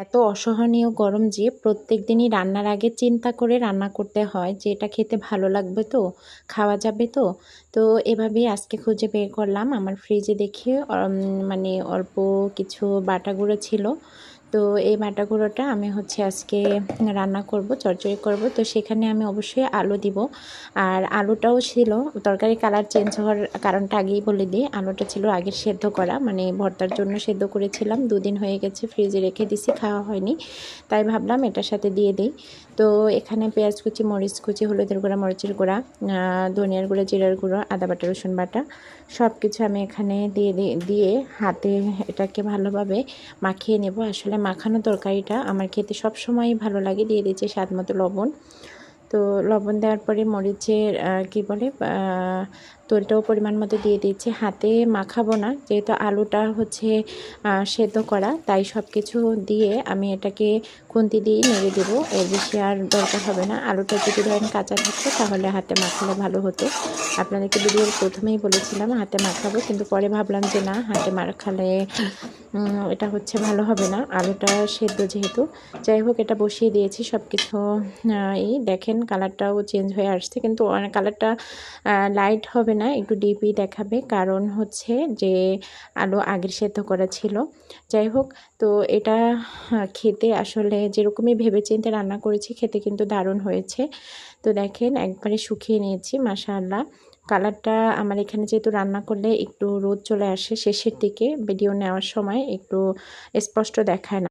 এত অসহনীয় গরম যে প্রত্যেক দিনই রান্নার আগে চিন্তা করে রান্না করতে হয় যে এটা খেতে ভালো লাগবে তো, খাওয়া যাবে তো। তো এভাবেই আজকে খুঁজে বের করলাম আমার ফ্রিজে, দেখি মানে অল্প কিছু বাটা গুঁড়ো ছিল। তো এই বাটা গুঁড়োটা আমি আজকে রান্না করব, চচ্চড়ি করব। তো সেখানে আমি অবশ্যই আলু দিব। আর আলুটাও ছিল, তরকারি কালার চেঞ্জ হওয়ার কারণটা আগেই বলে দিই। আলুটা ছিল আগের সেদ্ধ করা, মানে ভর্তার জন্য সেদ্ধ করেছিলাম, 2 দিন হয়ে গেছে, ফ্রিজে রেখে দিছি, খাওয়া হয়নি, তাই ভাবলাম এটার সাথে দিয়ে দিই। তো এখানে পেঁয়াজ কুচি, মরিচ কুচি, হলুদের গুঁড়া, মরিচের গুঁড়া, ধনিয়ার গুঁড়া, জিরার গুঁড়ো, আদা বাটা, রসুন বাটা সব কিছু আমি এখানে দিয়ে হাতে এটাকে ভালোভাবে মাখিয়ে নেব। আসলে মাখানো তরকারিটা আমার খেতে সব সময়ই ভালো লাগে। দিয়ে দিচ্ছি স্বাদ মতো লবণ। তো লবণ দেওয়ার পরে মরিচের কি বলে তেলটাও পরিমাণ মতো দিয়ে দিচ্ছি। হাতে মাখাবো না, যেহেতু আলুটা সেদ্ধ করা, তাই সব কিছু দিয়ে আমি এটাকে খুন্তি দিয়ে নেড়ে দেবো। এর বেশি আর দরকার হবে না। আলুটা যদি ধরেন কাঁচা থাকতো তাহলে হাতে মাখালে ভালো হতো। আপনাদেরকে ভিডিওর প্রথমেই বলেছিলাম হাতে মাখাবো, কিন্তু পরে ভাবলাম যে না, হাতে মাখালে এটা ভালো হবে না, আলুটা সেদ্ধ যেহেতু। যাই হোক, এটা বসিয়ে দিয়েছি সব কিছু। এই দেখেন কালারটাও চেঞ্জ হয়ে আসছে, কিন্তু কালারটা লাইট হবে না, একটু ডিপই দেখাবে, কারণ যে আলু আগের সেদ্ধ করা ছিল। যাই হোক, তো এটা খেতে আসলে যেরকমই ভেবেচিন্তে রান্না করেছি, খেতে কিন্তু দারুণ হয়েছে। তো দেখেন একবারে শুকিয়ে নিয়েছি, মাশাআল্লাহ। কালারটা আমার এখানে যেহেতু রান্না করলে একটু রোদ চলে আসে শেষের দিকে, ভিডিও নেওয়ার সময় একটু স্পষ্ট দেখায় না।